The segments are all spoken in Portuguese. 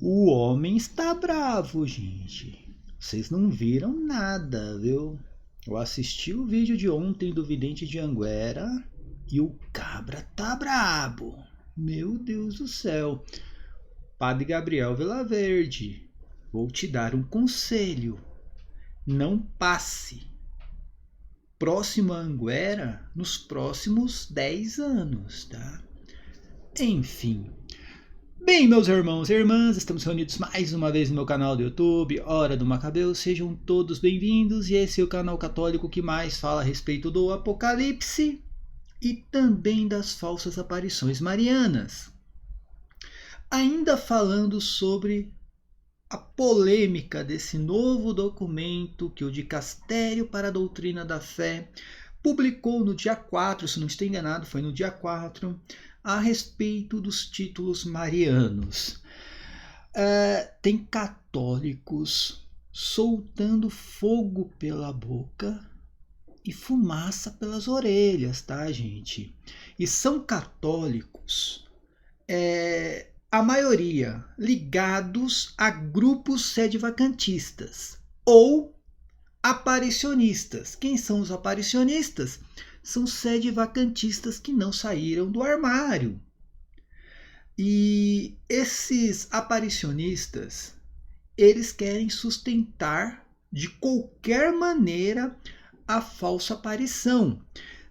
O homem está bravo, gente. Vocês não viram nada, viu? Eu assisti o vídeo de ontem do Vidente de Anguera e o cabra tá brabo. Meu Deus do céu. Padre Gabriel Vilaverde, vou te dar um conselho. Não passe próximo a Anguera nos próximos 10 anos, tá? Enfim. Bem, meus irmãos e irmãs, estamos reunidos mais uma vez no meu canal do YouTube, Hora do Macabeu. Sejam todos bem-vindos e esse é o canal católico que mais fala a respeito do Apocalipse e também das falsas aparições marianas. Ainda falando sobre a polêmica desse novo documento que o Dicastério para a Doutrina da Fé publicou no dia 4, se não estou enganado, foi no dia 4, a respeito dos títulos marianos. Tem católicos soltando fogo pela boca e fumaça pelas orelhas, tá, gente? E são católicos, a maioria ligados a grupos sedevacantistas ou aparicionistas. Quem são os aparicionistas? São sedevacantistas que não saíram do armário. E esses aparicionistas, eles querem sustentar de qualquer maneira a falsa aparição.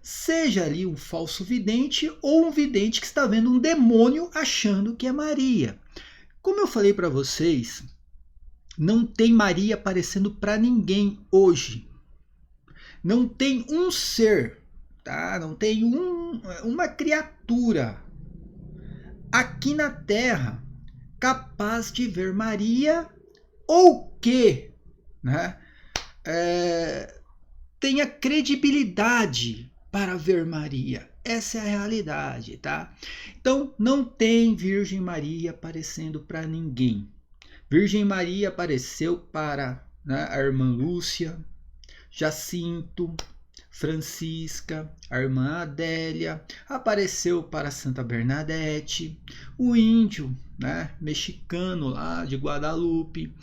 Seja ali um falso vidente ou um vidente que está vendo um demônio achando que é Maria. Como eu falei para vocês, não tem Maria aparecendo para ninguém hoje. Não tem um ser, tá? Não tem uma criatura aqui na Terra capaz de ver Maria ou que, né, tenha credibilidade para ver Maria. Essa é a realidade, tá? Então, não tem Virgem Maria aparecendo para ninguém. Virgem Maria apareceu para, né, a irmã Lúcia, Jacinto, Francisca, a irmã Adélia, apareceu para Santa Bernadette, o índio, né, mexicano lá de Guadalupe,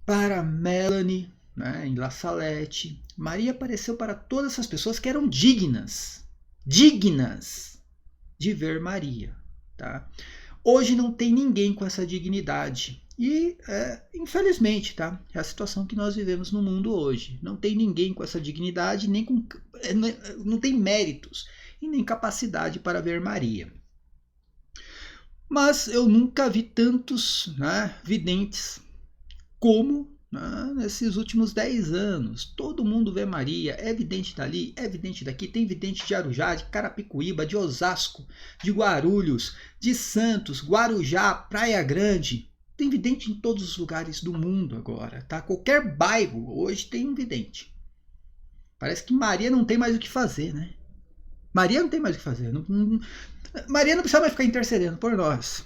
para Melanie, né, em La Salette. Maria apareceu para todas essas pessoas que eram dignas de ver Maria, tá? Hoje não tem ninguém com essa dignidade. E, infelizmente, tá? É a situação que nós vivemos no mundo hoje. Não tem ninguém com essa dignidade, não tem méritos e nem capacidade para ver Maria. Mas eu nunca vi tantos, né, videntes como, né, nesses últimos 10 anos. Todo mundo vê Maria, é vidente dali, é vidente daqui. Tem vidente de Arujá, de Carapicuíba, de Osasco, de Guarulhos, de Santos, Guarujá, Praia Grande. Tem vidente em todos os lugares do mundo agora, tá? Qualquer bairro hoje tem um vidente. Parece que Maria não tem mais o que fazer, né? Maria não tem mais o que fazer. Maria não precisa mais ficar intercedendo por nós.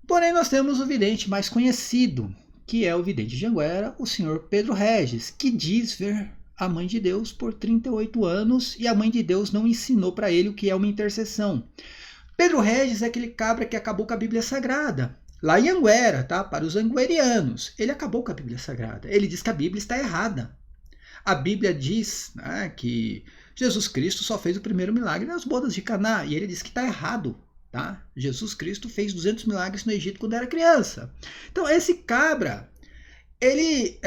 Porém, nós temos o vidente mais conhecido, que é o vidente de Anguera, o senhor Pedro Regis, que diz ver a Mãe de Deus por 38 anos e a Mãe de Deus não ensinou para ele o que é uma intercessão. Pedro Regis é aquele cabra que acabou com a Bíblia Sagrada. Lá em Anguera, tá? Para os anguerianos, ele acabou com a Bíblia Sagrada. Ele diz que a Bíblia está errada. A Bíblia diz, né, que Jesus Cristo só fez o primeiro milagre nas bodas de Caná, e ele diz que está errado. Tá? Jesus Cristo fez 200 milagres no Egito quando era criança. Então esse cabra, ele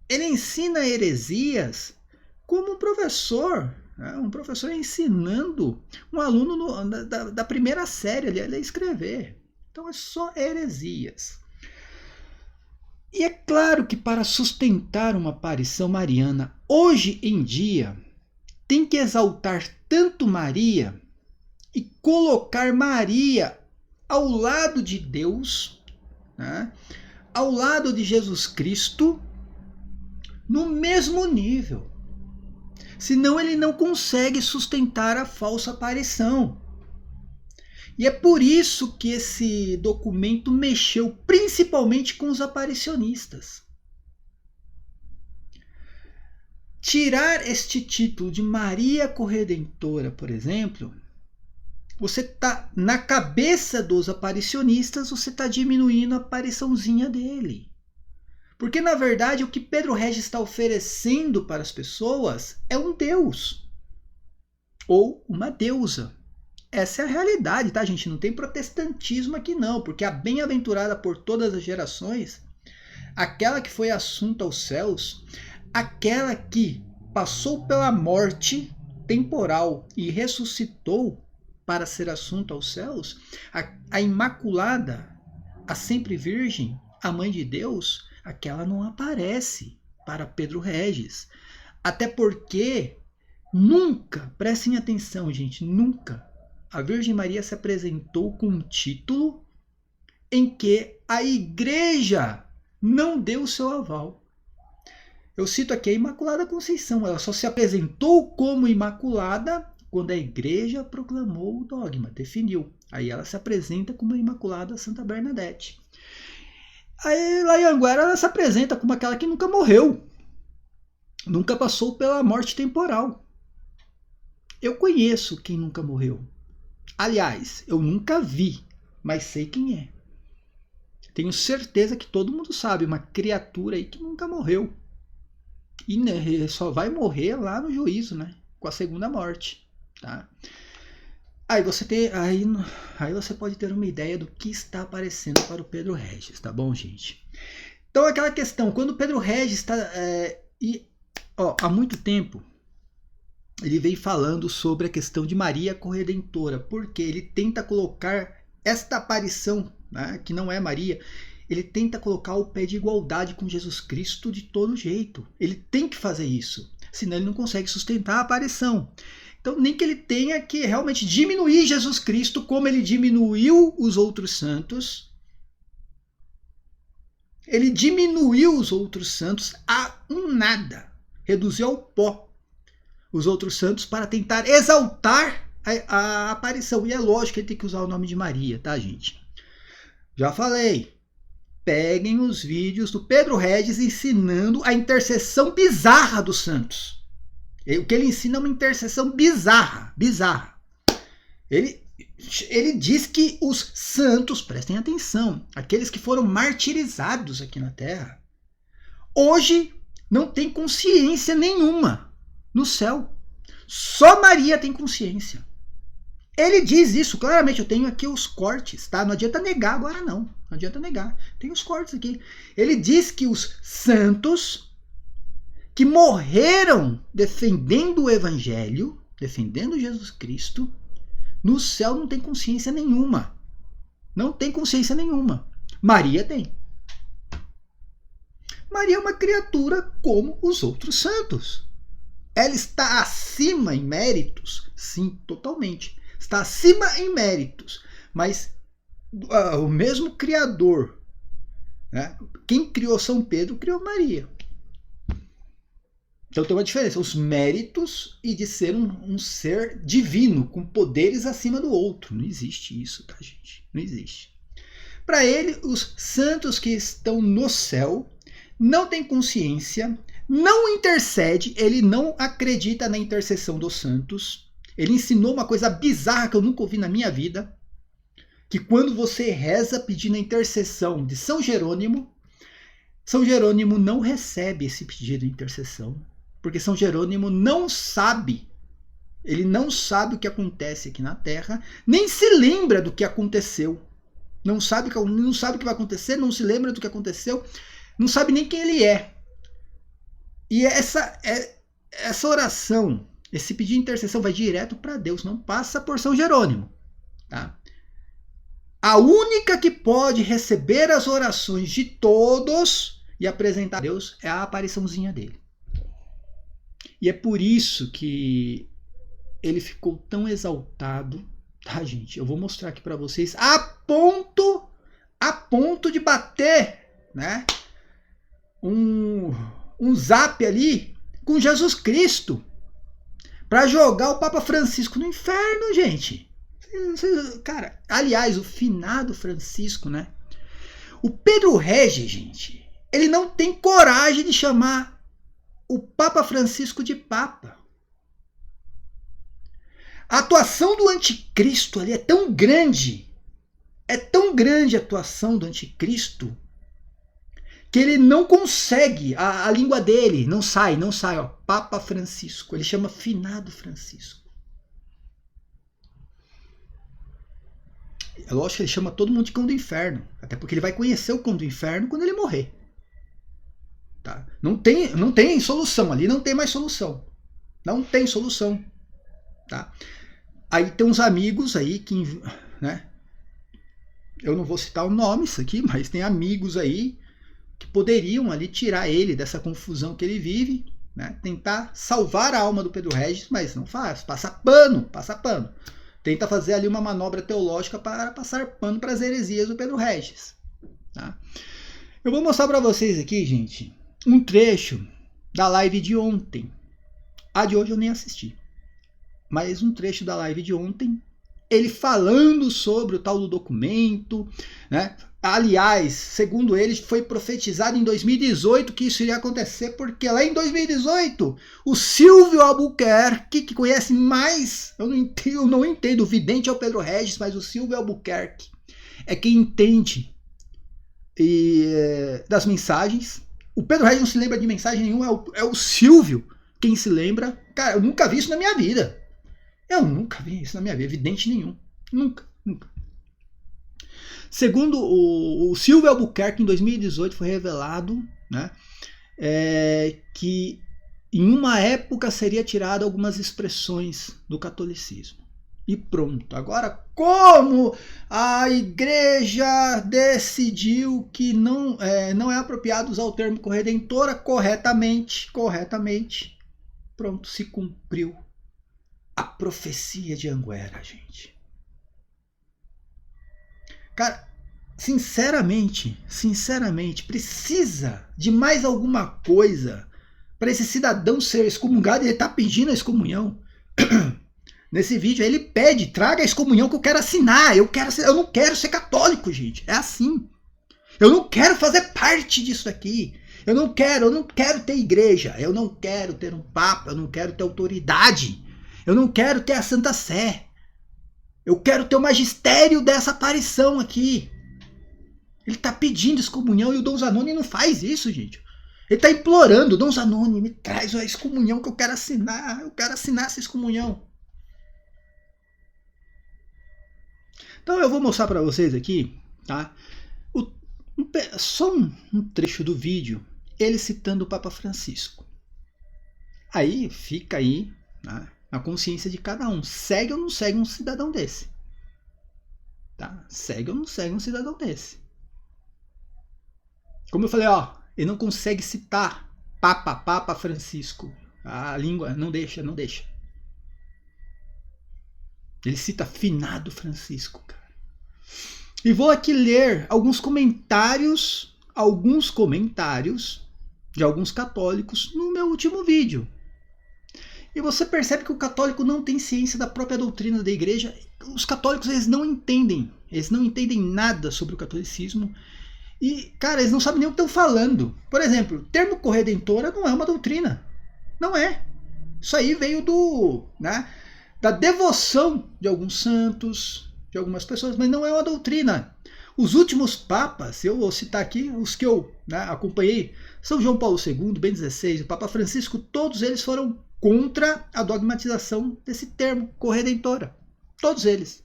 ensina heresias como um professor, né? Um professor ensinando um aluno da primeira série a escrever. Então é só heresias. E é claro que para sustentar uma aparição mariana, hoje em dia, tem que exaltar tanto Maria e colocar Maria ao lado de Deus, né, ao lado de Jesus Cristo, no mesmo nível. Senão ele não consegue sustentar a falsa aparição. E é por isso que esse documento mexeu principalmente com os aparicionistas. Tirar este título de Maria Corredentora, por exemplo, você tá na cabeça dos aparicionistas, você está diminuindo a apariçãozinha dele. Porque, na verdade, o que Pedro Regis está oferecendo para as pessoas é um Deus. Ou uma deusa. Essa é a realidade, tá, gente? Não tem protestantismo aqui, não. Porque a bem-aventurada por todas as gerações, aquela que foi assunta aos céus, aquela que passou pela morte temporal e ressuscitou para ser assunta aos céus, a Imaculada, a sempre Virgem, a Mãe de Deus, aquela não aparece para Pedro Regis. Até porque nunca, prestem atenção, gente, nunca a Virgem Maria se apresentou com um título em que a Igreja não deu o seu aval. Eu cito aqui a Imaculada Conceição, ela só se apresentou como Imaculada quando a Igreja proclamou o dogma, definiu. Aí ela se apresenta como a Imaculada Santa Bernadette. Aí lá em Anguera ela se apresenta como aquela que nunca morreu, nunca passou pela morte temporal. Eu conheço quem nunca morreu. Aliás, eu nunca vi, mas sei quem é. Tenho certeza que todo mundo sabe, uma criatura aí que nunca morreu. E né, só vai morrer lá no juízo, né? Com a segunda morte. Tá? Aí você pode ter uma ideia do que está aparecendo para o Pedro Regis, tá bom, gente? Então aquela questão, quando o Pedro Regis está... há muito tempo, ele vem falando sobre a questão de Maria Corredentora, porque ele tenta colocar esta aparição, né, que não é Maria, ele tenta colocar o pé de igualdade com Jesus Cristo de todo jeito. Ele tem que fazer isso, senão ele não consegue sustentar a aparição. Então, nem que ele tenha que realmente diminuir Jesus Cristo como ele diminuiu os outros santos. Ele diminuiu os outros santos a um nada. Reduziu ao pó os outros santos para tentar exaltar a aparição. E é lógico que ele tem que usar o nome de Maria, tá, gente? Já falei. Peguem os vídeos do Pedro Regis ensinando a intercessão bizarra dos santos. O que ele ensina é uma intercessão bizarra. Ele diz que os santos, prestem atenção, aqueles que foram martirizados aqui na Terra, hoje não tem consciência nenhuma no céu. Só Maria tem consciência. Ele diz isso claramente. Eu tenho aqui os cortes, tá? Não adianta negar agora, não. Não adianta negar. Tem os cortes aqui. Ele diz que os santos que morreram defendendo o Evangelho, defendendo Jesus Cristo, no céu não tem consciência nenhuma. Não tem consciência nenhuma. Maria tem. Maria é uma criatura como os outros santos. Ela está acima em méritos? Sim, totalmente. Está acima em méritos. Mas o mesmo Criador, né? Quem criou São Pedro, criou Maria. Então tem uma diferença. Os méritos e de ser um ser divino, com poderes acima do outro. Não existe isso, tá, gente? Não existe. Para ele, os santos que estão no céu não têm consciência, não intercede, ele não acredita na intercessão dos santos. Ele ensinou uma coisa bizarra que eu nunca ouvi na minha vida, que quando você reza pedindo a intercessão de São Jerônimo não recebe esse pedido de intercessão, porque São Jerônimo não sabe, ele não sabe o que acontece aqui na Terra, nem se lembra do que aconteceu. Não sabe o que vai acontecer, não se lembra do que aconteceu, não sabe nem quem ele é. E essa oração, esse pedido de intercessão vai direto para Deus, não passa por São Jerônimo. Tá? A única que pode receber as orações de todos e apresentar a Deus é a apariçãozinha dele. E é por isso que ele ficou tão exaltado, tá, gente? Eu vou mostrar aqui para vocês a ponto de bater, né? Um zap ali com Jesus Cristo para jogar o Papa Francisco no inferno, gente. Cara, aliás, o finado Francisco, né? O Pedro Regis, gente, ele não tem coragem de chamar o Papa Francisco de Papa. A atuação do anticristo ali é tão grande a atuação do anticristo, que ele não consegue, a língua dele não sai, ó, Papa Francisco, ele chama finado Francisco. É lógico que ele chama todo mundo de cão do inferno, até porque ele vai conhecer o cão do inferno quando ele morrer. Tá? Não tem solução, ali não tem mais solução. Não tem solução. Tá? Aí tem uns amigos aí que, né? Eu não vou citar o nome isso aqui, mas tem amigos aí que poderiam ali tirar ele dessa confusão que ele vive, né? Tentar salvar a alma do Pedro Regis, mas não faz, passa pano. Tenta fazer ali uma manobra teológica para passar pano para as heresias do Pedro Regis. Tá? Eu vou mostrar para vocês aqui, gente, um trecho da live de ontem. A de hoje eu nem assisti, mas um trecho da live de ontem, ele falando sobre o tal do documento, né? Aliás, segundo ele, foi profetizado em 2018 que isso iria acontecer, porque lá em 2018, o Silvio Albuquerque, que conhece mais, eu não entendo, o vidente é o Pedro Regis, mas o Silvio Albuquerque é quem entende das mensagens. O Pedro Regis não se lembra de mensagem nenhuma, é o Silvio quem se lembra. Cara, eu nunca vi isso na minha vida. Vidente nenhum. Nunca. Segundo o Silvio Albuquerque, em 2018 foi revelado, né, que em uma época seria tirada algumas expressões do catolicismo. E pronto. Agora, como a igreja decidiu que não é apropriado usar o termo corredentora corretamente, pronto, se cumpriu a profecia de Anguera, gente. Cara, sinceramente, precisa de mais alguma coisa para esse cidadão ser excomungado. Ele está pedindo a excomunhão. Nesse vídeo ele pede, traga a excomunhão que eu quero assinar. Eu não quero ser católico, gente. É assim. Eu não quero fazer parte disso aqui. Eu não quero ter igreja. Eu não quero ter um papa. Eu não quero ter autoridade. Eu não quero ter a Santa Sé. Eu quero ter o magistério dessa aparição aqui. Ele está pedindo excomunhão e o Dom Zanoni não faz isso, gente. Ele está implorando, Dom Zanoni, me traz a excomunhão que eu quero assinar. Eu quero assinar essa excomunhão. Então eu vou mostrar para vocês aqui, tá? Só um trecho do vídeo, ele citando o Papa Francisco. Aí fica aí, né, a consciência de cada um. Segue ou não segue um cidadão desse? Tá? Segue ou não segue um cidadão desse? Como eu falei, ó, ele não consegue citar Papa Francisco. A língua não deixa. Ele cita finado Francisco, cara. E vou aqui ler alguns comentários de alguns católicos no meu último vídeo. E você percebe que o católico não tem ciência da própria doutrina da igreja. Os católicos, eles não entendem nada sobre o catolicismo. E, cara, eles não sabem nem o que estão falando. Por exemplo, o termo corredentora não é uma doutrina. Não é. Isso aí veio da devoção de alguns santos, de algumas pessoas, mas não é uma doutrina. Os últimos papas, eu vou citar aqui os que eu acompanhei, São João Paulo II, Bento XVI, o Papa Francisco, todos eles foram contra a dogmatização desse termo, corredentora. Todos eles.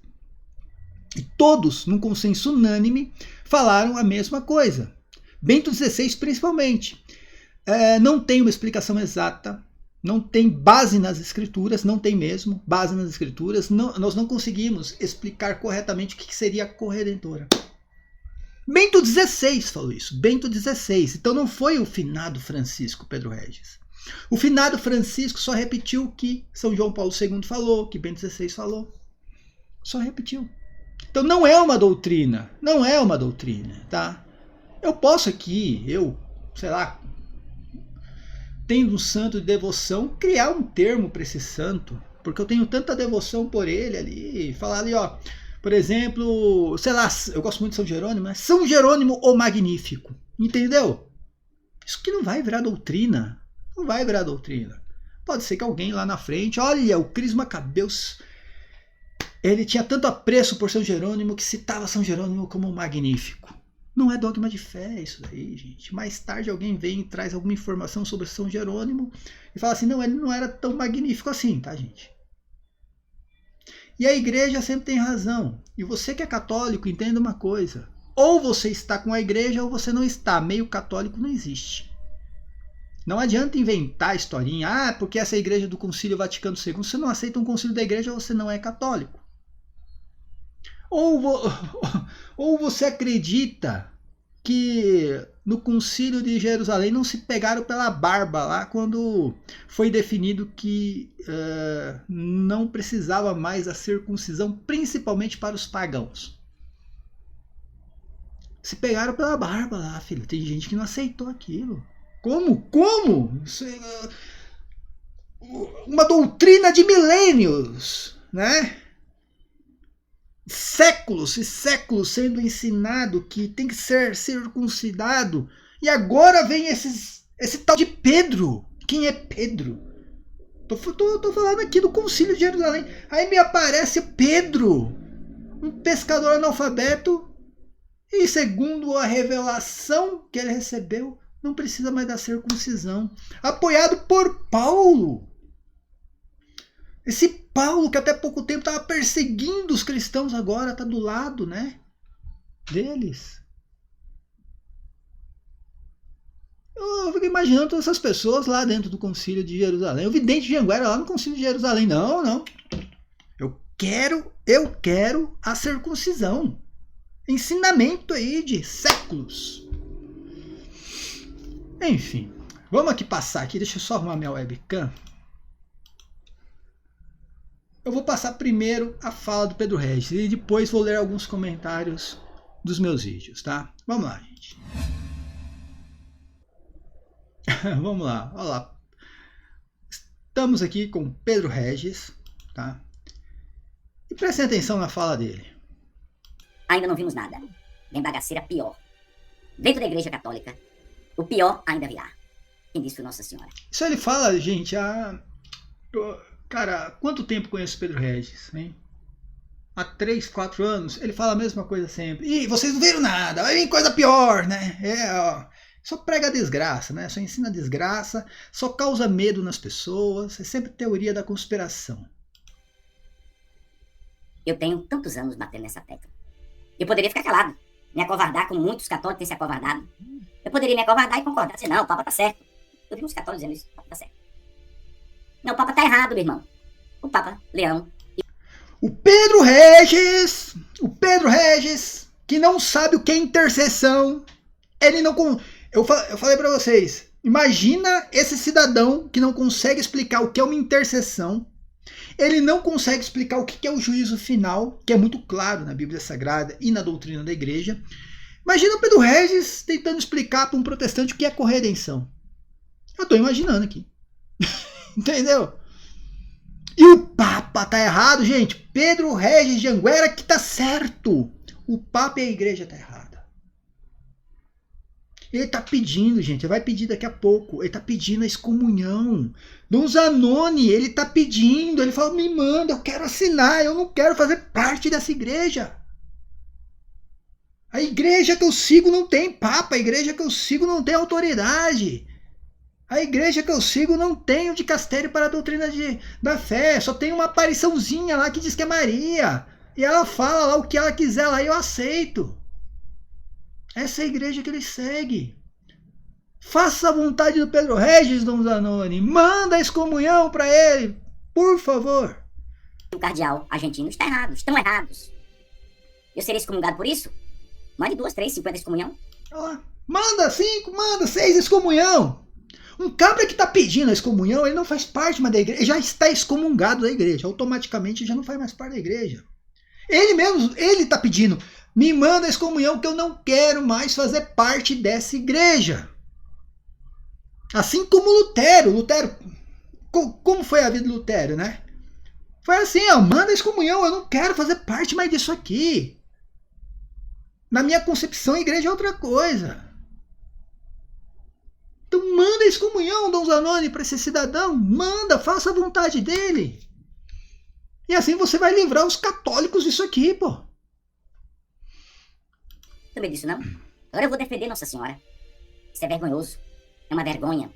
E todos, num consenso unânime, falaram a mesma coisa. Bento XVI, principalmente. Não tem uma explicação exata, não tem base nas escrituras, não tem mesmo base nas escrituras. Nós não conseguimos explicar corretamente o que seria corredentora. Bento XVI falou isso, Bento XVI. Então não foi o finado Francisco Pedro Regis. O finado Francisco só repetiu o que São João Paulo II falou, que Bento XVI falou. Só repetiu. Então não é uma doutrina, tá? Eu posso aqui, sei lá, tendo um santo de devoção, criar um termo para esse santo, porque eu tenho tanta devoção por ele ali, falar ali, ó, por exemplo, sei lá, eu gosto muito de São Jerônimo, mas São Jerônimo o Magnífico, entendeu? Isso que não vai virar doutrina. Não vai virar doutrina. Pode ser que alguém lá na frente, olha, o Cris Macabeus Ele tinha tanto apreço por São Jerônimo que citava São Jerônimo como magnífico. Não é dogma de fé isso daí, gente. Mais tarde alguém vem e traz alguma informação sobre São Jerônimo e fala assim, não, ele não era tão magnífico assim, tá, gente? E a igreja sempre tem razão. E você que é católico, entenda uma coisa. Ou você está com a igreja ou você não está. Meio católico não existe. Não adianta inventar a historinha. Ah, porque essa é a igreja do Concílio Vaticano II. Você não aceita um concílio da igreja, você não é católico. Ou você acredita que no Concílio de Jerusalém não se pegaram pela barba lá quando foi definido que não precisava mais a circuncisão, principalmente para os pagãos. Se pegaram pela barba lá, filho. Tem gente que não aceitou aquilo. Como? Como? Isso é uma doutrina de milênios, né? Séculos e séculos sendo ensinado que tem que ser circuncidado. E agora vem esse tal de Pedro. Quem é Pedro? Tô falando aqui do Concílio de Jerusalém. Aí me aparece Pedro, um pescador analfabeto. E segundo a revelação que ele recebeu, não precisa mais da circuncisão. Apoiado por Paulo. Esse Paulo que até pouco tempo estava perseguindo os cristãos, agora está do lado, né, deles. Eu fico imaginando todas essas pessoas lá dentro do Concílio de Jerusalém. O vidente de Anguera lá no Concílio de Jerusalém. Não. Eu quero a circuncisão. Ensinamento aí de séculos. Enfim, vamos aqui passar aqui. Deixa eu só arrumar minha webcam. Eu vou passar primeiro a fala do Pedro Regis e depois vou ler alguns comentários dos meus vídeos, tá? Vamos lá, gente. Vamos lá, olha lá. Estamos aqui com Pedro Regis, tá? E prestem atenção na fala dele. Ainda não vimos nada. Vem bagaceira pior. Dentro da Igreja Católica, o pior ainda virá. Quem disse foi Nossa Senhora. Isso ele fala, gente, cara, há quanto tempo conheço o Pedro Regis, hein? Há 3, 4 anos, ele fala a mesma coisa sempre. Ih, vocês não viram nada, vai vir coisa pior, né? Só prega desgraça, né? Só ensina desgraça, só causa medo nas pessoas, é sempre teoria da conspiração. Eu tenho tantos anos batendo nessa tecla. Eu poderia ficar calado, me acovardar, como muitos católicos têm se acovardado. Eu poderia me acovardar e concordar, dizer, não, o Papa tá certo. Eu vi uns católicos dizendo isso, o Papa tá certo. Não, o Papa tá errado, meu irmão. O Papa Leão. O Pedro Regis, que não sabe o que é intercessão, ele não... Eu falei pra vocês, imagina esse cidadão que não consegue explicar o que é uma intercessão, ele não consegue explicar o que é o juízo final, que é muito claro na Bíblia Sagrada e na doutrina da igreja. Imagina o Pedro Regis tentando explicar para um protestante o que é corredenção. Eu tô imaginando aqui. Entendeu? E o Papa tá errado, gente. Pedro Regis de Anguera que tá certo. O Papa e a igreja tá errada. Ele tá pedindo, gente. Ele vai pedir daqui a pouco. Ele tá pedindo a excomunhão. Dom Zanoni, ele tá pedindo. Ele fala, me manda, eu quero assinar. Eu não quero fazer parte dessa igreja. A igreja que eu sigo não tem Papa. A igreja que eu sigo não tem autoridade. A igreja que eu sigo não tem o dicastério para a doutrina da fé. Só tem uma apariçãozinha lá que diz que é Maria. E ela fala lá o que ela quiser lá e eu aceito. Essa é a igreja que ele segue. Faça a vontade do Pedro Regis, Dom Zanoni. Manda a excomunhão para ele. Por favor. O cardeal argentino está errado. Estão errados. Eu serei excomungado por isso? Mande 2, 3, 50 excomunhão. Manda 5, manda 6 excomunhão. Um cabra que está pedindo a excomunhão, ele não faz parte mais da igreja, ele já está excomungado da igreja, automaticamente já não faz mais parte da igreja. Ele mesmo, ele está pedindo, me manda a excomunhão que eu não quero mais fazer parte dessa igreja. Assim como Lutero, como foi a vida de Lutero, né? Foi assim, ó, manda a excomunhão, eu não quero fazer parte mais disso aqui. Na minha concepção, a igreja é outra coisa. Então manda a excomunhão, Dom Zanoni, para esse cidadão. Manda, faça a vontade dele. E assim você vai livrar os católicos disso aqui, pô. Também disso não. Agora eu vou defender Nossa Senhora. Isso é vergonhoso. É uma vergonha.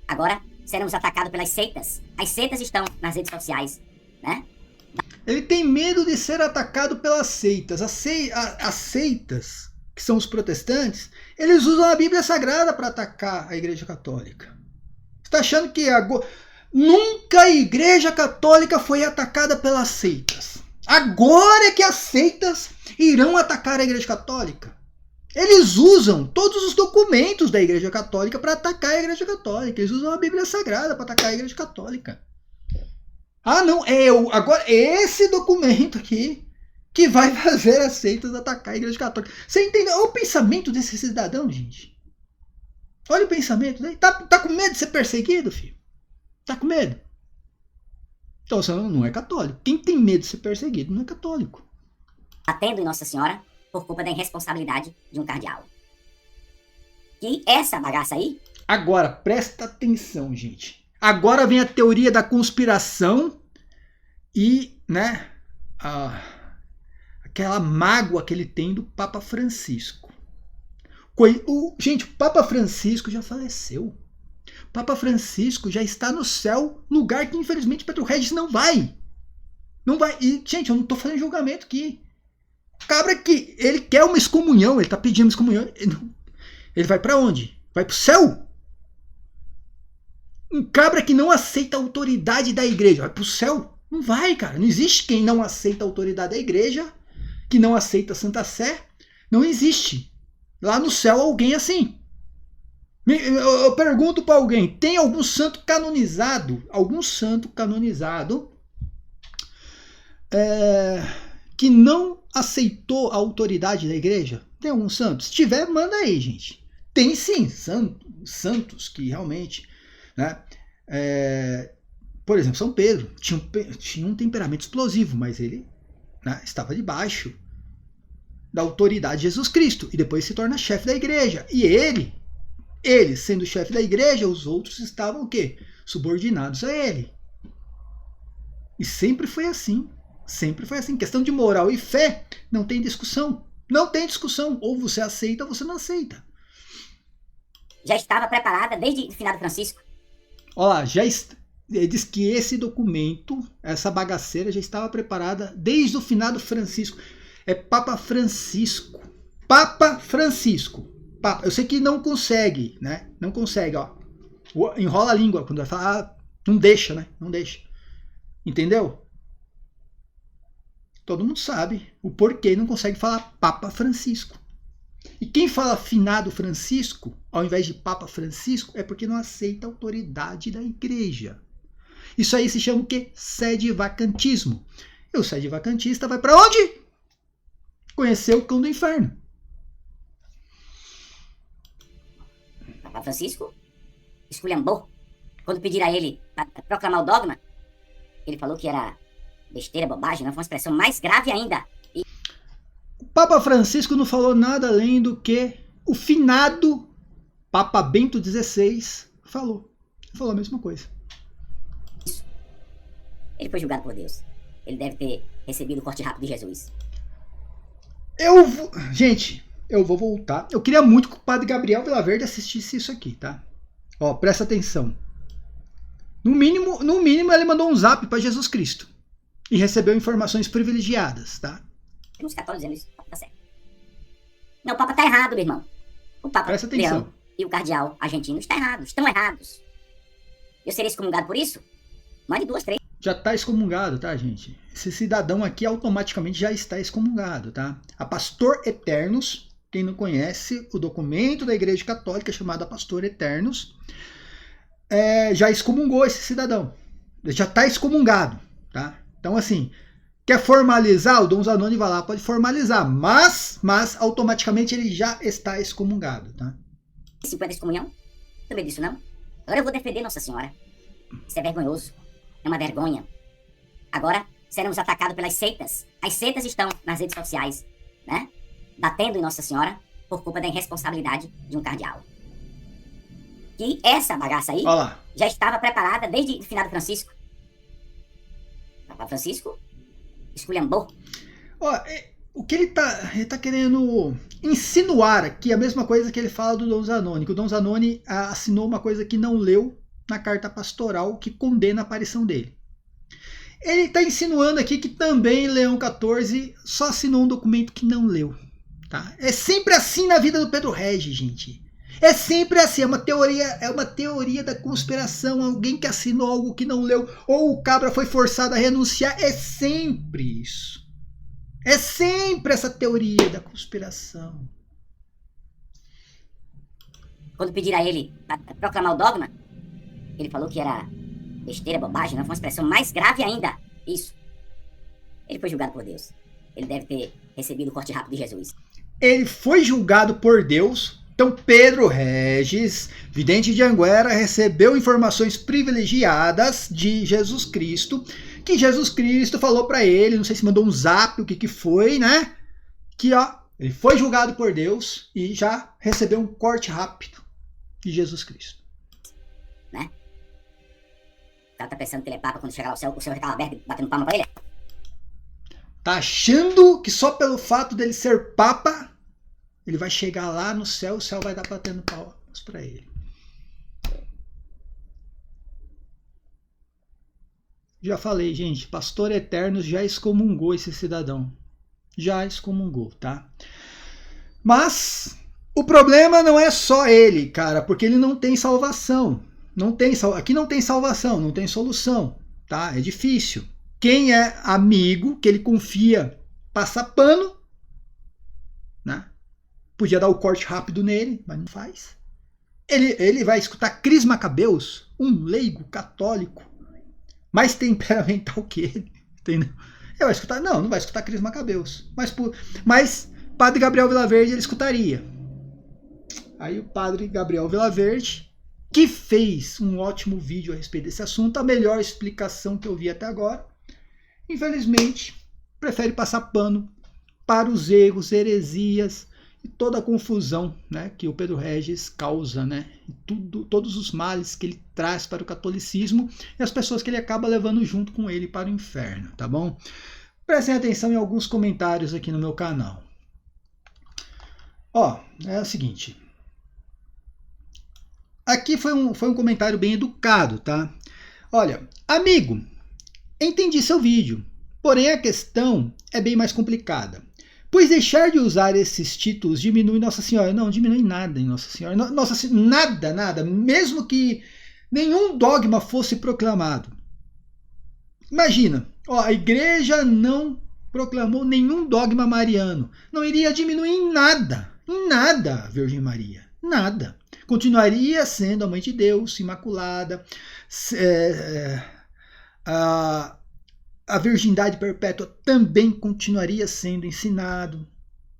Agora seremos atacados pelas seitas. As seitas estão nas redes sociais, né? Ele tem medo de ser atacado pelas seitas. As seitas, que são os protestantes, eles usam a Bíblia Sagrada para atacar a Igreja Católica. Você está achando que agora... Nunca a Igreja Católica foi atacada pelas seitas. Agora é que as seitas irão atacar a Igreja Católica. Eles usam todos os documentos da Igreja Católica para atacar a Igreja Católica. Eles usam a Bíblia Sagrada para atacar a Igreja Católica. Ah, não, agora esse documento aqui que vai fazer as seitas atacar a Igreja Católica. Você entendeu? Olha o pensamento desse cidadão, gente. Olha o pensamento dele. Tá com medo de ser perseguido, filho? Tá com medo? Então você não é católico. Quem tem medo de ser perseguido não é católico. Batendo em Nossa Senhora por culpa da irresponsabilidade de um cardeal. E essa bagaça aí... Agora, presta atenção, gente. Agora vem a teoria da conspiração e, né, aquela mágoa que ele tem do Papa Francisco. Gente, o Papa Francisco já faleceu. O Papa Francisco já está no céu, lugar que infelizmente Pedro Regis não vai. Não vai. E, gente, eu não estou fazendo julgamento aqui. O cabra que ele quer uma excomunhão, ele está pedindo uma excomunhão. Ele vai para onde? Vai para o céu? Um cabra que não aceita a autoridade da igreja vai para o céu? Não vai, cara. Não existe quem não aceita a autoridade da igreja, que não aceita a Santa Sé. Não existe. Lá no céu alguém assim. Eu pergunto para alguém, tem algum santo canonizado? Algum santo canonizado que não aceitou a autoridade da igreja? Tem algum santo? Se tiver, manda aí, gente. Tem sim, santos que realmente... Né, por exemplo, São Pedro tinha um temperamento explosivo, mas ele, né, estava debaixo da autoridade de Jesus Cristo e depois se torna chefe da igreja. E ele sendo chefe da igreja, os outros estavam o quê? Subordinados a ele. E sempre foi assim. Sempre foi assim. Questão de moral e fé, não tem discussão. Não tem discussão. Ou você aceita ou você não aceita. Já estava preparada desde o finado Francisco. Olha lá, ele diz que esse documento, essa bagaceira, já estava preparada desde o finado Francisco. É Papa Francisco. Papa Francisco. Papa. Eu sei que não consegue, né? Não consegue, ó. Enrola a língua quando vai falar. Não deixa, né? Não deixa. Entendeu? Todo mundo sabe o porquê não consegue falar Papa Francisco. E quem fala finado Francisco, ao invés de Papa Francisco, é porque não aceita a autoridade da igreja. Isso aí se chama o quê? Sedevacantismo. E o sedevacantista vai para onde? Conhecer o cão do inferno. Papa Francisco esculhambou. Quando pediram a ele para proclamar o dogma, ele falou que era besteira, bobagem, não foi uma expressão mais grave ainda. O Papa Francisco não falou nada além do que o finado Papa Bento XVI falou. Falou a mesma coisa. Isso. Ele foi julgado por Deus. Ele deve ter recebido o corte rápido de Jesus. Gente, eu vou voltar. Eu queria muito que o Padre Gabriel Vilaverde assistisse isso aqui, tá? Ó, presta atenção. No mínimo ele mandou um zap para Jesus Cristo. E recebeu informações privilegiadas, tá? Tem uns católicos dizendo isso. O Papa tá certo. Não, o Papa tá errado, meu irmão. O Papa Presta atenção. Leão e o cardeal argentino estão errados. Eu serei excomungado por isso? Mais de 2, 3. Já está excomungado, tá, gente? Esse cidadão aqui automaticamente já está excomungado, tá? A Pastor Eternos, quem não conhece, o documento da Igreja Católica chamado Pastor Eternos, já excomungou esse cidadão. Ele já está excomungado, tá? Então, assim, quer formalizar? O Dom Zanoni vai lá, pode formalizar, mas automaticamente ele já está excomungado, tá? 50 excomunhão? Também disso não. Agora eu vou defender Nossa Senhora. Isso é vergonhoso. É uma vergonha. Agora seremos atacados pelas seitas. As seitas estão nas redes sociais, né? Batendo em Nossa Senhora por culpa da irresponsabilidade de um cardeal. E essa bagaça aí já estava preparada desde o finado Francisco. Papa Francisco esculhambou. Ó, o que ele tá querendo insinuar aqui é a mesma coisa que ele fala do Dom Zanoni, que o Dom Zanoni assinou uma coisa que não leu na carta pastoral que condena a aparição dele. Ele está insinuando aqui que também Leão XIV só assinou um documento que não leu. Tá? É sempre assim na vida do Pedro Régis, gente. É sempre assim, é uma teoria da conspiração, alguém que assinou algo que não leu, ou o cabra foi forçado a renunciar, é sempre isso. É sempre essa teoria da conspiração. Quando pediram a ele para proclamar o dogma, ele falou que era besteira, bobagem, não foi uma expressão mais grave ainda. Isso. Ele foi julgado por Deus. Ele deve ter recebido o corte rápido de Jesus. Ele foi julgado por Deus. Então Pedro Régis, vidente de Anguera, recebeu informações privilegiadas de Jesus Cristo, que Jesus Cristo falou para ele, não sei se mandou um zap, o que foi, né? Que ó, ele foi julgado por Deus e já recebeu um corte rápido de Jesus Cristo. Né? O cara tá pensando que ele é papa, quando chegar ao céu, o céu vai estar aberto batendo palma pra ele? Tá achando que só pelo fato dele ser papa, ele vai chegar lá no céu, o céu vai dar batendo palmas para ele. Já falei, gente, Pastor Eterno já excomungou esse cidadão. Já excomungou, tá? Mas o problema não é só ele, cara, porque ele não tem salvação. Aqui não tem salvação, não tem solução, tá? É difícil. Quem é amigo, que ele confia, passa pano, né? Podia dar o corte rápido nele, mas não faz. Ele vai escutar Cris Macabeus, um leigo católico, mais temperamental que ele, entendeu? Ele vai escutar, não vai escutar Cris Macabeus, mas Padre Gabriel Vilaverde ele escutaria. Aí o Padre Gabriel Vilaverde, que fez um ótimo vídeo a respeito desse assunto, a melhor explicação que eu vi até agora, infelizmente prefere passar pano para os erros, heresias e toda a confusão, né, que o Pedro Régis causa, né, todos os males que ele traz para o catolicismo e as pessoas que ele acaba levando junto com ele para o inferno, tá bom? Prestem atenção em alguns comentários aqui no meu canal. Ó, é o seguinte. Aqui foi um comentário bem educado, tá? Olha, amigo, entendi seu vídeo, porém a questão é bem mais complicada. Pois deixar de usar esses títulos diminui Nossa Senhora. Não, diminui nada em Nossa Senhora. Nada. Mesmo que nenhum dogma fosse proclamado. Imagina, ó, a igreja não proclamou nenhum dogma mariano. Não iria diminuir em nada a Virgem Maria. Nada. Continuaria sendo a Mãe de Deus, Imaculada, a virgindade perpétua também continuaria sendo ensinado,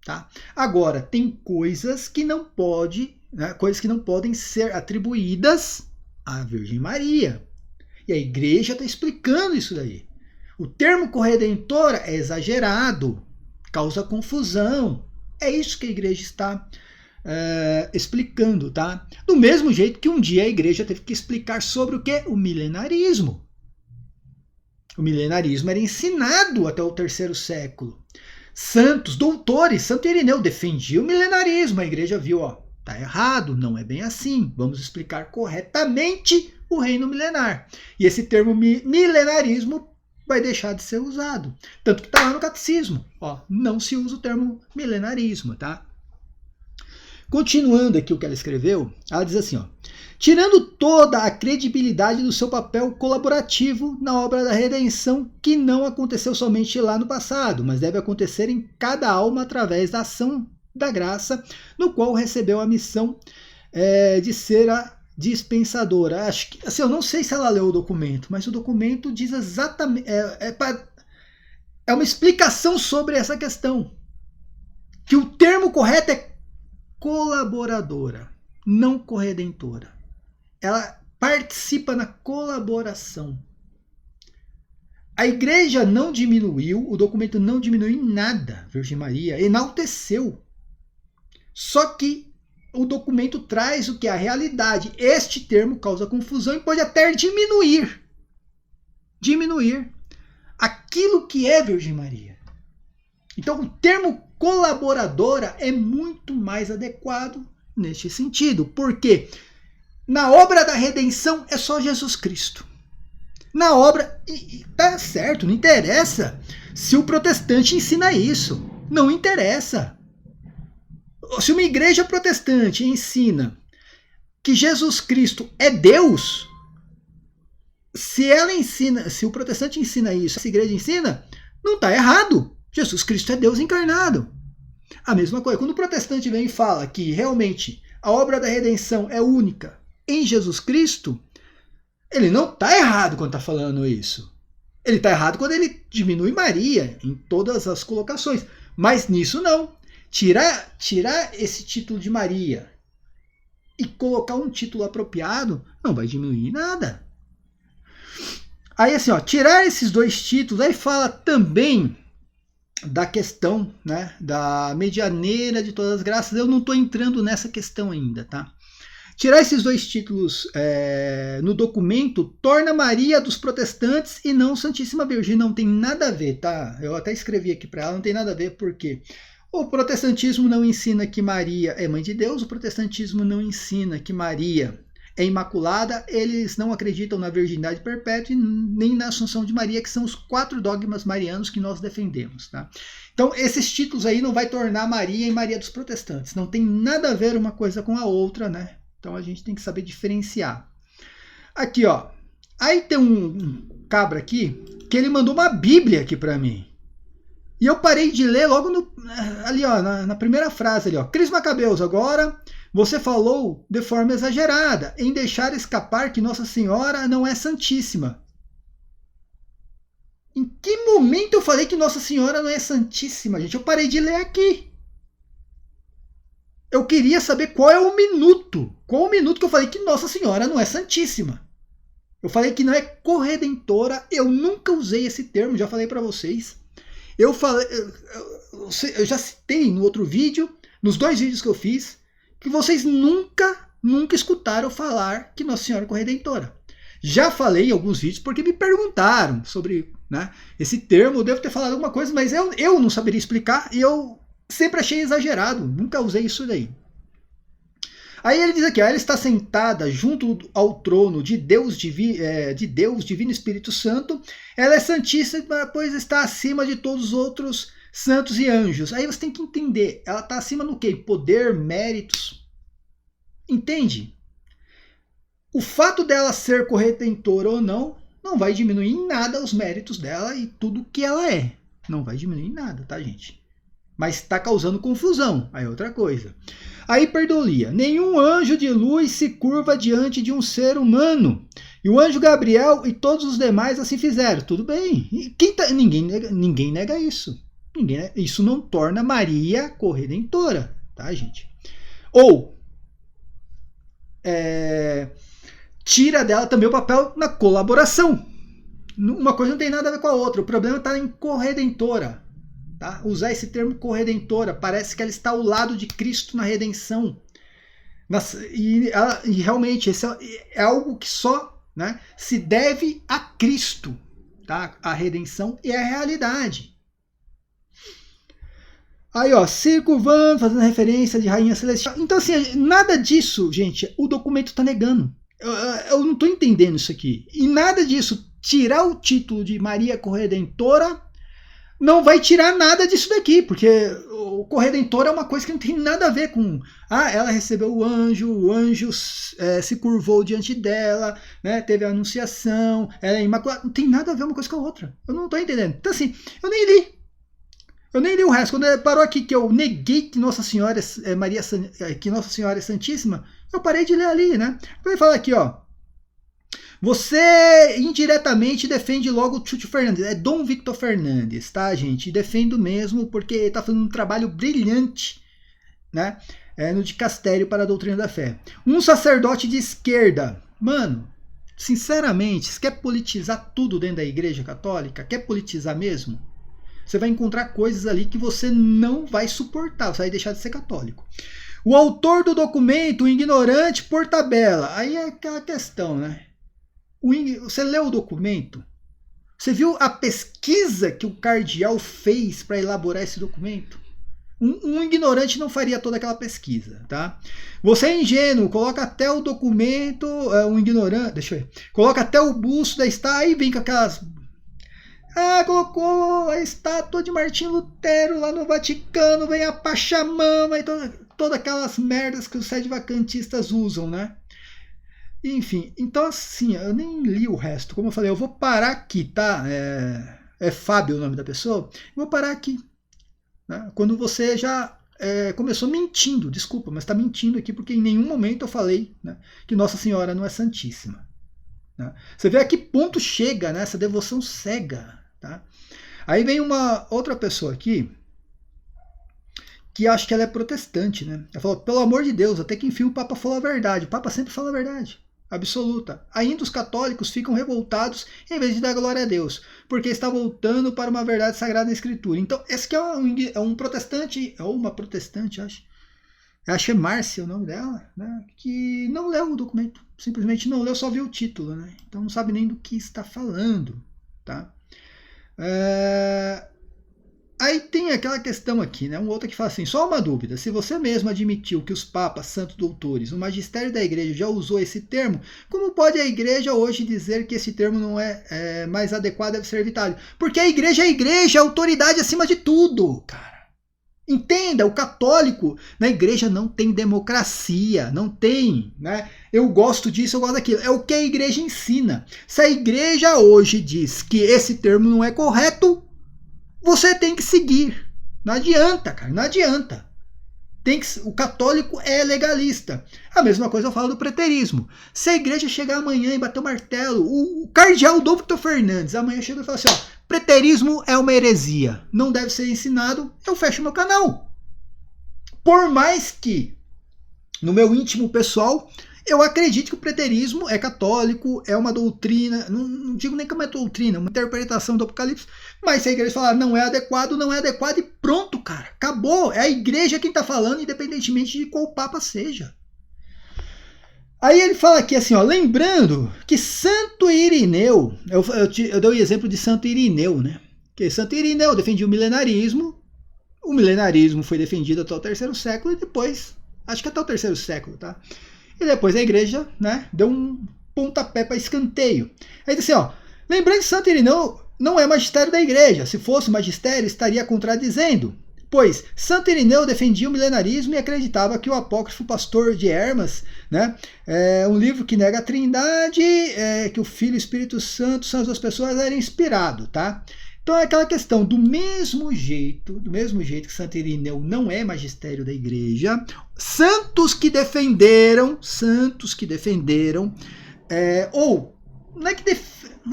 tá? Agora, tem coisas que não podem ser atribuídas à Virgem Maria. E a igreja está explicando isso daí. O termo corredentora é exagerado, causa confusão. É isso que a igreja está explicando, tá? Do mesmo jeito que um dia a igreja teve que explicar sobre o que? O milenarismo. O milenarismo era ensinado até o 3º século. Santos, doutores, Santo Irineu defendia o milenarismo. A igreja viu, ó, tá errado, não é bem assim. Vamos explicar corretamente o reino milenar. E esse termo milenarismo vai deixar de ser usado. Tanto que está lá no catecismo. Ó, não se usa o termo milenarismo, tá? Continuando aqui o que ela escreveu, ela diz assim, ó, tirando toda a credibilidade do seu papel colaborativo na obra da redenção, que não aconteceu somente lá no passado, mas deve acontecer em cada alma através da ação da graça, no qual recebeu a missão de ser a dispensadora. Acho que, assim, eu não sei se ela leu o documento, mas o documento diz exatamente, é uma explicação sobre essa questão, que o termo correto é colaboradora, não corredentora. Ela participa na colaboração. A igreja não diminuiu, o documento não diminuiu em nada, Virgem Maria, enalteceu. Só que o documento traz o que é a realidade. Este termo causa confusão e pode até diminuir aquilo que é Virgem Maria. Então, o termo colaboradora é muito mais adequado neste sentido, porque na obra da redenção é só Jesus Cristo. Na obra, e tá certo, não interessa se o protestante ensina isso, não interessa. Se uma igreja protestante ensina que Jesus Cristo é Deus, se o protestante ensina isso, essa igreja ensina, não está errado. Jesus Cristo é Deus encarnado. A mesma coisa, quando o protestante vem e fala que realmente a obra da redenção é única em Jesus Cristo, ele não está errado quando está falando isso. Ele está errado quando ele diminui Maria em todas as colocações. Mas nisso não. Tirar esse título de Maria e colocar um título apropriado não vai diminuir nada. Aí assim, ó, tirar esses dois títulos, aí fala também da questão, né, da medianeira de todas as graças. Eu não estou entrando nessa questão ainda, tá? Tirar esses dois títulos no documento torna Maria dos protestantes e não Santíssima Virgem. Não tem nada a ver, tá? Eu até escrevi aqui para ela, não tem nada a ver, porque o protestantismo não ensina que Maria é mãe de Deus, o protestantismo não ensina que Maria é imaculada, eles não acreditam na virgindade perpétua e nem na Assunção de Maria, que são os 4 dogmas marianos que nós defendemos, tá? Então, esses títulos aí não vai tornar Maria em Maria dos protestantes. Não tem nada a ver uma coisa com a outra, né? Então, a gente tem que saber diferenciar. Aqui, ó. Aí tem um cabra aqui que ele mandou uma Bíblia aqui para mim. E eu parei de ler logo ali, ó, na primeira frase ali, ó. Cris Macabeus, agora você falou de forma exagerada em deixar escapar que Nossa Senhora não é santíssima. Em que momento eu falei que Nossa Senhora não é santíssima, gente? Eu parei de ler aqui. Eu queria saber qual é o minuto. Qual o minuto que eu falei que Nossa Senhora não é santíssima? Eu falei que não é corredentora. Eu nunca usei esse termo, já falei para vocês. Eu já citei no outro vídeo, nos 2 vídeos que eu fiz, que vocês nunca escutaram falar que Nossa Senhora é corredentora. Já falei em alguns vídeos porque me perguntaram sobre, né, esse termo. Eu devo ter falado alguma coisa, mas eu não saberia explicar e eu sempre achei exagerado. Nunca usei isso daí. Aí ele diz aqui, ó, ela está sentada junto ao trono de Deus, Divino Espírito Santo. Ela é santíssima, pois está acima de todos os outros santos e anjos. Aí você tem que entender, ela está acima no quê? Poder, méritos. Entende? O fato dela ser corredentora ou não vai diminuir em nada os méritos dela e tudo que ela é. Não vai diminuir em nada, tá, gente? Mas está causando confusão. Aí é outra coisa. Aí perdolia. Nenhum anjo de luz se curva diante de um ser humano. E o anjo Gabriel e todos os demais assim fizeram. Tudo bem. Ninguém nega isso. Isso não torna Maria corredentora, tá, gente? Ou tira dela também o papel na colaboração. Uma coisa não tem nada a ver com a outra. O problema está em corredentora. Tá? Usar esse termo corredentora, parece que ela está ao lado de Cristo na redenção. E realmente esse é algo que só, né, se deve a Cristo. Tá? A redenção é a realidade. Aí, ó, circunvando, fazendo referência de Rainha Celestial. Então, assim, nada disso, gente, o documento está negando. Eu não estou entendendo isso aqui. E nada disso, tirar o título de Maria Corredentora não vai tirar nada disso daqui, porque o corredentor é uma coisa que não tem nada a ver com ela recebeu o anjo se curvou diante dela, né, teve a anunciação, ela é imaculada. Não tem nada a ver uma coisa com a outra. Eu não estou entendendo. Então assim, eu nem li o resto. Quando parou aqui que eu neguei que Nossa Senhora que Nossa Senhora é Santíssima, eu parei de ler ali, né? Ele fala aqui, ó. Você indiretamente defende logo o Chúcio Fernandes. É Dom Victor Fernandes, tá, gente? Defendo mesmo porque ele está fazendo um trabalho brilhante, né? No dicastério para a doutrina da fé. Um sacerdote de esquerda. Mano, sinceramente, você quer politizar tudo dentro da Igreja Católica? Quer politizar mesmo? Você vai encontrar coisas ali que você não vai suportar. Você vai deixar de ser católico. O autor do documento, o ignorante por tabela. Aí é aquela questão, né? Você leu o documento? Você viu a pesquisa que o cardeal fez para elaborar esse documento? Um ignorante não faria toda aquela pesquisa, tá? Você é ingênuo, coloca até o documento, um ignorante, deixa eu ver, coloca até o busto da estátua, aí vem com aquelas... colocou a estátua de Martinho Lutero lá no Vaticano, vem a Pachamama e todas aquelas merdas que os sedevacantistas usam, né? Enfim, então assim, eu nem li o resto. Como eu falei, eu vou parar aqui, tá? É Fábio o nome da pessoa. Eu vou parar aqui. Né? Quando você já começou mentindo, desculpa, mas está mentindo aqui porque em nenhum momento eu falei, né, que Nossa Senhora não é Santíssima. Né? Você vê a que ponto chega, né, essa devoção cega. Tá? Aí vem uma outra pessoa aqui que acho que ela é protestante. Né? Ela falou, pelo amor de Deus, até que enfim o Papa falou a verdade. O Papa sempre fala a verdade. Absoluta. Ainda os católicos ficam revoltados em vez de dar glória a Deus, porque está voltando para uma verdade sagrada na Escritura. Então, esse aqui é um protestante, ou uma protestante, acho que é Márcia o nome dela, né, que não leu o documento, simplesmente não leu, só viu o título, né, então não sabe nem do que está falando. Tá? Aí tem aquela questão aqui, né? Um outro que fala assim, só uma dúvida, se você mesmo admitiu que os papas, santos doutores, o magistério da igreja já usou esse termo, como pode a igreja hoje dizer que esse termo não é mais adequado, deve ser evitado? Porque a igreja é a igreja, a autoridade acima de tudo, cara. Entenda, o católico na igreja não tem democracia, não tem, né? Eu gosto disso, eu gosto daquilo. É o que a igreja ensina. Se a igreja hoje diz que esse termo não é correto, você tem que seguir. Não adianta, cara, não adianta. O católico é legalista. A mesma coisa eu falo do preterismo. Se a igreja chegar amanhã e bater o martelo, o cardeal Dom Fernandes amanhã chega e fala assim, ó, preterismo é uma heresia, não deve ser ensinado, eu fecho meu canal. Por mais que, no meu íntimo pessoal, eu acredito que o preterismo é católico, é uma doutrina, não digo nem que é uma doutrina, uma interpretação do Apocalipse, mas se a igreja falar não é adequado e pronto, cara, acabou. É a igreja quem está falando, independentemente de qual papa seja. Aí ele fala aqui assim, ó, lembrando que Santo Irineu, eu dei o exemplo de Santo Irineu, né? Que Santo Irineu defendia o milenarismo foi defendido até o 3º século e depois, acho que até o 3º século, tá? E depois a igreja, né, deu um pontapé para escanteio. Aí diz assim, ó, lembrando que Santo Irineu não é magistério da igreja. Se fosse magistério, estaria contradizendo. Pois Santo Irineu defendia o milenarismo e acreditava que o apócrifo Pastor de Hermas, né, é um livro que nega a trindade, que o Filho e o Espírito Santo são as duas pessoas, era inspirado, tá? Então é aquela questão, do mesmo jeito que Santo Irineu não é magistério da igreja, santos que defenderam, ou não é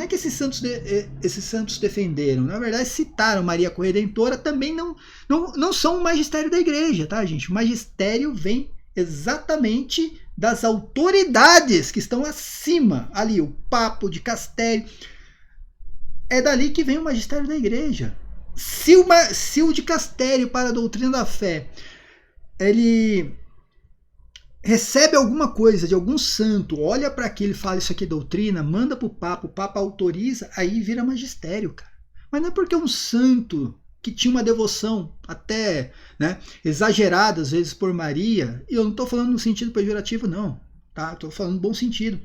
que esses santos defenderam, na verdade citaram Maria Corredentora, também não são o magistério da igreja, tá, gente? O magistério vem exatamente das autoridades que estão acima, ali, o Papa de Castelo. É dali que vem o magistério da igreja. Se o dicastério para a doutrina da fé, ele recebe alguma coisa de algum santo, olha para aquilo e fala isso aqui é doutrina, manda para o Papa autoriza, aí vira magistério, cara. Mas não é porque um santo que tinha uma devoção até, né, exagerada às vezes por Maria, e eu não estou falando no sentido pejorativo não, tá? Estou falando no bom sentido.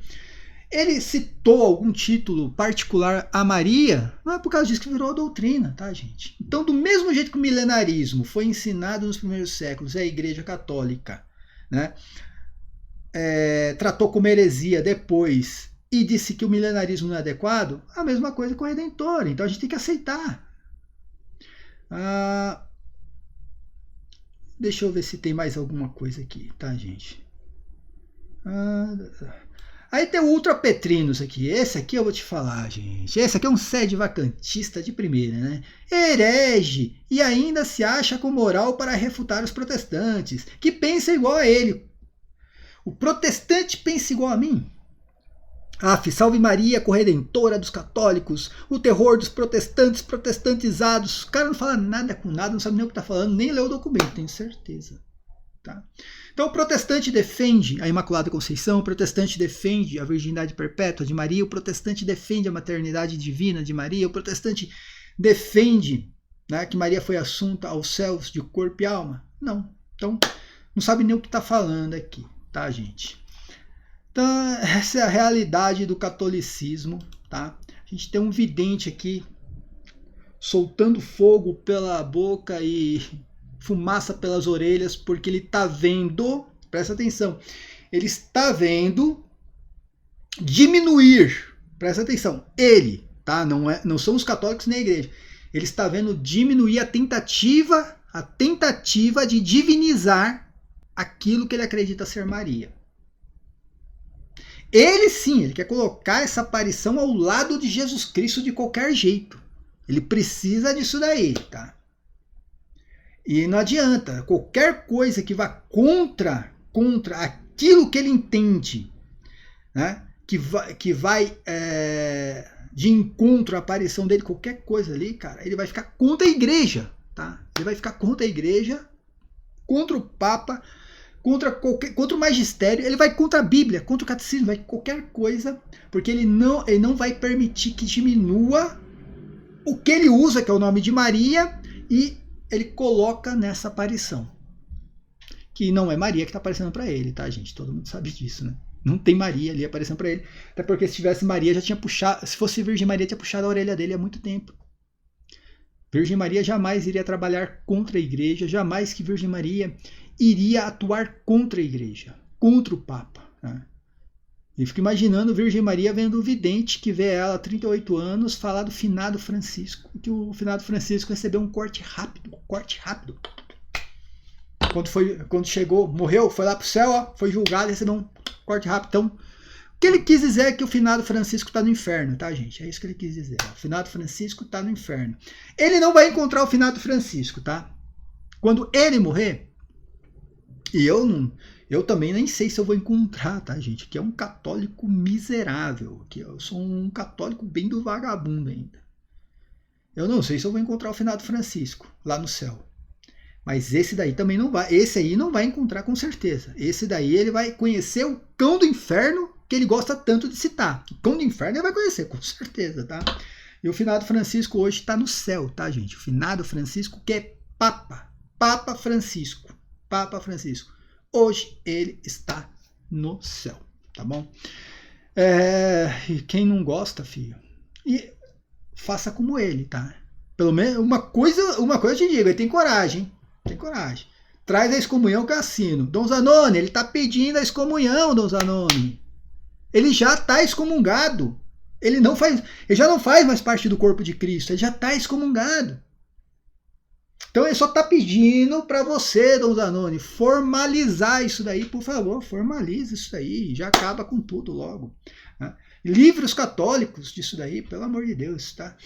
Ele citou algum título particular a Maria, não é por causa disso que virou a doutrina, tá, gente? Então, do mesmo jeito que o milenarismo foi ensinado nos primeiros séculos, a Igreja Católica, né, tratou como heresia depois e disse que o milenarismo não é adequado, a mesma coisa com o Redentor. Então, a gente tem que aceitar. Deixa eu ver se tem mais alguma coisa aqui, tá, gente? Aí tem o Ultrapetrinos aqui. Esse aqui eu vou te falar, gente. Esse aqui é um sedevacantista de primeira, né? Herege. E ainda se acha com moral para refutar os protestantes, que pensa igual a ele. O protestante pensa igual a mim? Salve Maria, corredentora dos católicos, o terror dos protestantes, protestantizados. O cara não fala nada com nada, não sabe nem o que está falando, nem leu o documento, tenho certeza. Tá? Então o protestante defende a Imaculada Conceição, o protestante defende a virgindade perpétua de Maria, o protestante defende a maternidade divina de Maria, o protestante defende, né, que Maria foi assunta aos céus de corpo e alma. Não. Então não sabe nem o que está falando aqui, tá, gente? Então essa é a realidade do catolicismo, tá? A gente tem um vidente aqui soltando fogo pela boca e fumaça pelas orelhas, porque ele está vendo, presta atenção, ele está vendo diminuir, presta atenção, ele, tá? Não são os católicos nem a igreja, ele está vendo diminuir a tentativa de divinizar aquilo que ele acredita ser Maria. Ele sim, ele quer colocar essa aparição ao lado de Jesus Cristo de qualquer jeito. Ele precisa disso daí, tá? E não adianta, qualquer coisa que vá contra aquilo que ele entende, né? que vai de encontro à aparição dele, qualquer coisa ali, cara, ele vai ficar contra a igreja, tá? Ele vai ficar contra a igreja, contra o Papa, contra o magistério, ele vai contra a Bíblia, contra o catecismo, vai qualquer coisa, porque ele não vai permitir que diminua o que ele usa, que é o nome de Maria, e ele coloca nessa aparição. Que não é Maria que está aparecendo para ele, tá, gente? Todo mundo sabe disso, né? Não tem Maria ali aparecendo para ele. Até porque se tivesse Maria, já tinha puxado. Se fosse Virgem Maria, tinha puxado a orelha dele há muito tempo. Virgem Maria jamais iria trabalhar contra a igreja, jamais que Virgem Maria iria atuar contra a igreja, contra o Papa, né? Eu fico imaginando Virgem Maria vendo o vidente que vê ela há 38 anos falar do finado Francisco, que o finado Francisco recebeu um corte rápido. Quando chegou, morreu, foi lá pro céu, ó, foi julgado e recebeu um corte rápido. Então, o que ele quis dizer é que o finado Francisco está no inferno, tá, gente? É isso que ele quis dizer. O finado Francisco está no inferno. Ele não vai encontrar o finado Francisco, tá? Quando ele morrer, e eu também nem sei se eu vou encontrar, tá, gente? Que é um católico miserável. Que eu sou um católico bem do vagabundo ainda. Eu não sei se eu vou encontrar o finado Francisco lá no céu. Mas esse daí também não vai. Esse aí não vai encontrar com certeza. Esse daí ele vai conhecer o cão do inferno que ele gosta tanto de citar. O cão do inferno ele vai conhecer, com certeza, tá? E o finado Francisco hoje está no céu, tá, gente? O finado Francisco que é Papa. Papa Francisco. Hoje ele está no céu, tá bom? E quem não gosta, filho, faça como ele, tá? Pelo menos uma coisa eu te digo, ele tem coragem, hein? Tem coragem. Traz a excomunhão que eu assino. Dom Zanoni, ele tá pedindo a excomunhão, Dom Zanoni. Ele já está excomungado. Ele já não faz mais parte do corpo de Cristo, ele já está excomungado. Então ele só está pedindo para você, Dom Zanoni, formalizar isso daí, por favor, formalize isso daí, já acaba com tudo logo. Né? Livre os católicos disso daí, pelo amor de Deus, tá?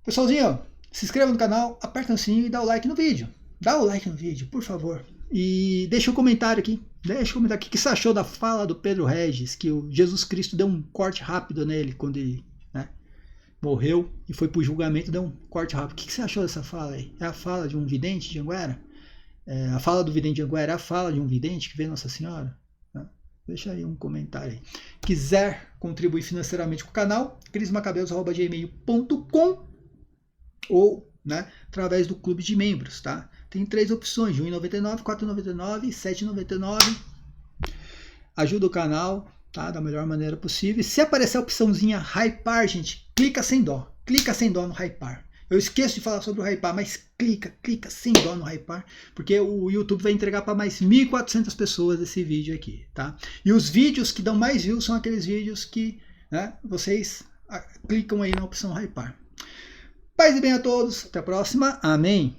Pessoalzinho, ó, se inscreva no canal, aperta o sininho e dá o like no vídeo. Dá o like no vídeo, por favor. E deixa um comentário aqui. O que você achou da fala do Pedro Regis, que o Jesus Cristo deu um corte rápido nele quando ele morreu e foi pro julgamento, deu um corte rápido. O que você achou dessa fala aí? É a fala de um vidente de Anguera? A fala do vidente de Anguera é a fala de um vidente que vê Nossa Senhora? Deixa aí um comentário aí. Quiser contribuir financeiramente com o canal, crismacabelos@gmail.com ou através do clube de membros, tá? Tem 3 opções, de R$1,99, R$4,99 e R$7,99. Ajuda o canal, tá? Da melhor maneira possível. E se aparecer a opçãozinha Hypar, gente, clica sem dó. Clica sem dó no Hypar. Eu esqueço de falar sobre o Hypar, mas clica sem dó no Hypar, porque o YouTube vai entregar para mais 1.400 pessoas esse vídeo aqui, tá? E os vídeos que dão mais views são aqueles vídeos que vocês clicam aí na opção Hypar. Paz e bem a todos. Até a próxima. Amém.